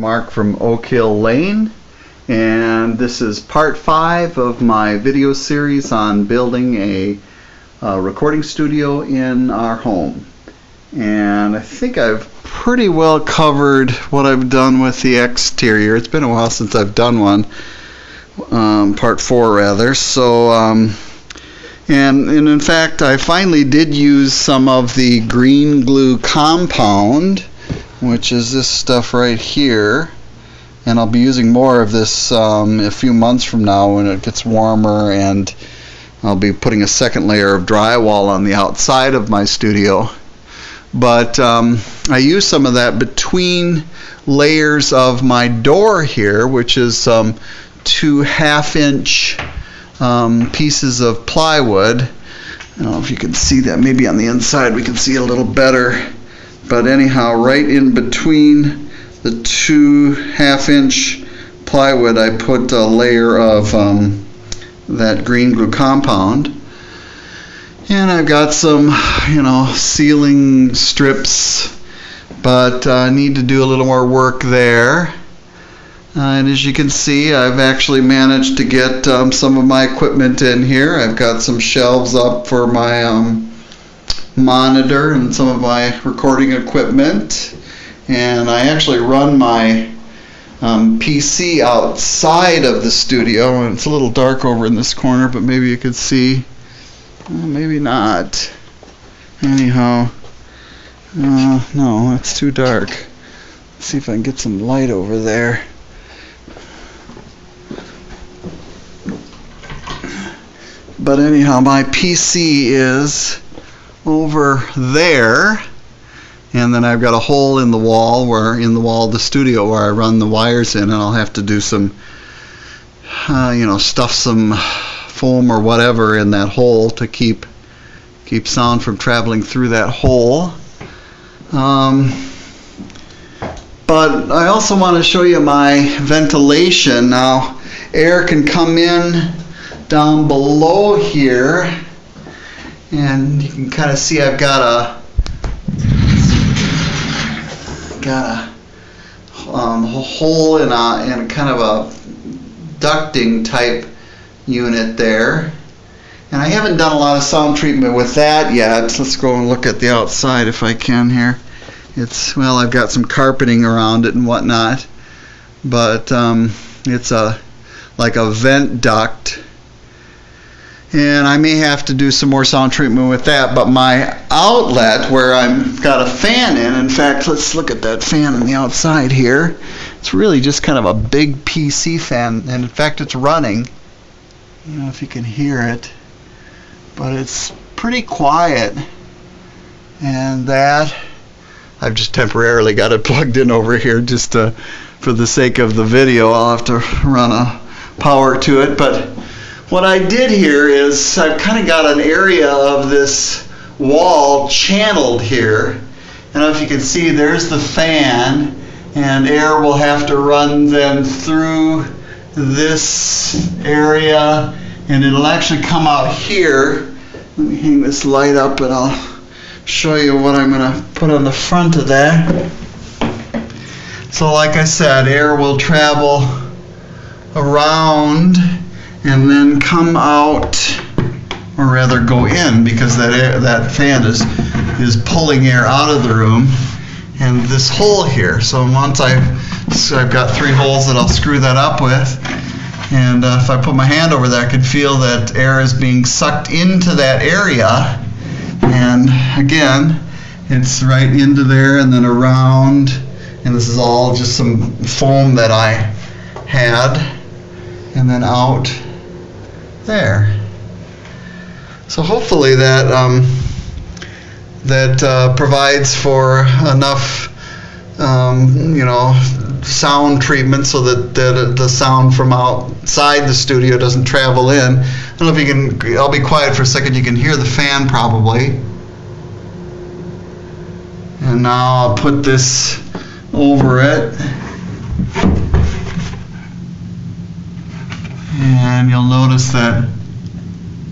Mark from Oakhill Lane, and this is part 5 of my video series on building a recording studio in our home. And I think I've pretty well covered what I've done with the exterior. It's been a while since I've done one, part 4 rather. So and in fact I finally did use some of the green glue compound, which is this stuff right here, and I'll be using more of this a few months from now when it gets warmer, and I'll be putting a second layer of drywall on the outside of my studio. But I used some of that between layers of my door here, which is 2 1/2-inch pieces of plywood. I don't know if you can see that. Maybe on the inside we can see it a little better. But anyhow, right in between the 2 1/2-inch plywood, I put a layer of that green glue compound. And I've got some, ceiling strips, but I need to do a little more work there. And as you can see, I've actually managed to get some of my equipment in here. I've got some shelves up for my monitor and some of my recording equipment, and I actually run my PC outside of the studio, and it's a little dark over in this corner, but maybe you could see. Maybe not. Anyhow, no, it's too dark. Let's see if I can get some light over there. But anyhow, my PC is over there, and then I've got a hole in the wall of the studio where I run the wires in, and I'll have to do some stuff some foam or whatever in that hole to keep sound from traveling through that hole. But I also want to show you my ventilation. Now, air can come in down below here, and you can kind of see I've got a hole in a kind of a ducting type unit there, and I haven't done a lot of sound treatment with that yet. Let's go and look at the outside if I can here. I've got some carpeting around it and whatnot, but it's like a vent duct, and I may have to do some more sound treatment with that. But my outlet where I've got a fan in fact, let's look at that fan on the outside here. It's really just kind of a big PC fan, and in fact it's running. I don't know if you can hear it, but it's pretty quiet, and that I've just temporarily got it plugged in over here just for the sake of the video. I'll have to run a power to it. But what I did here is I've kind of got an area of this wall channeled here. I don't know if you can see, there's the fan, and air will have to run then through this area, and it'll actually come out here. Let me hang this light up and I'll show you what I'm going to put on the front of that. So like I said, air will travel around and then come out, or rather go in, because that fan is pulling air out of the room, and this hole here. So once I've got 3 holes that I'll screw that up with, and if I put my hand over there, I can feel that air is being sucked into that area, and again, it's right into there and then around, and this is all just some foam that I had, and then out there. So hopefully that provides for enough sound treatment so that the sound from outside the studio doesn't travel in. I don't know if you can, I'll be quiet for a second, you can hear the fan probably. And now I'll put this over it, and you'll notice that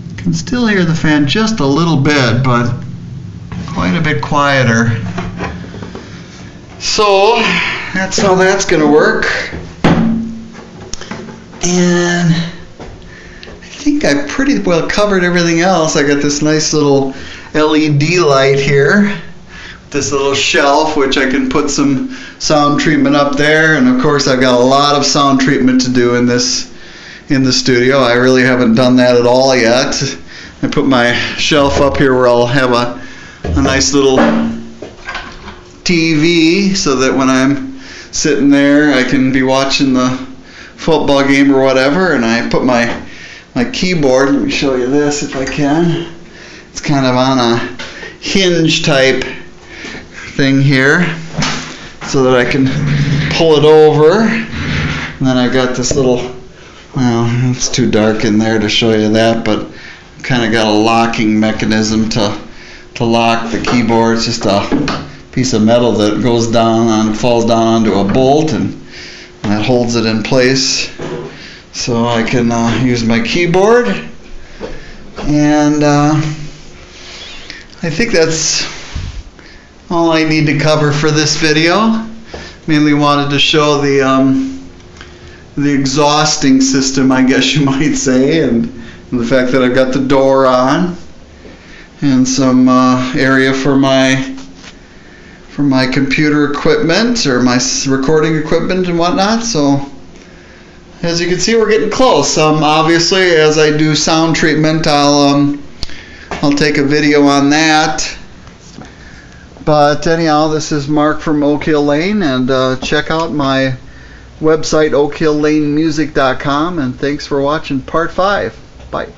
you can still hear the fan just a little bit, but quite a bit quieter. So that's how that's going to work. And I think I pretty well covered everything else. I got this nice little LED light here, this little shelf which I can put some sound treatment up there, and of course I've got a lot of sound treatment to do in the studio. I really haven't done that at all yet. I put my shelf up here where I'll have a nice little TV so that when I'm sitting there I can be watching the football game or whatever, and I put my keyboard, let me show you this if I can. It's kind of on a hinge type thing here so that I can pull it over, and then I've got this little, well, it's too dark in there to show you that, but kind of got a locking mechanism to lock the keyboard. It's just a piece of metal that goes down falls down onto a bolt, and that holds it in place so I can use my keyboard. And I think that's all I need to cover for this video. Mainly wanted to show the exhausting system, I guess you might say, and the fact that I've got the door on and some area for my computer equipment or my recording equipment and whatnot. So as you can see, we're getting close. Obviously, as I do sound treatment, I'll take a video on that. But anyhow, this is Mark from Oakhill Lane, and check out my website, oakhilllanemusic.com, and thanks for watching part 5. Bye.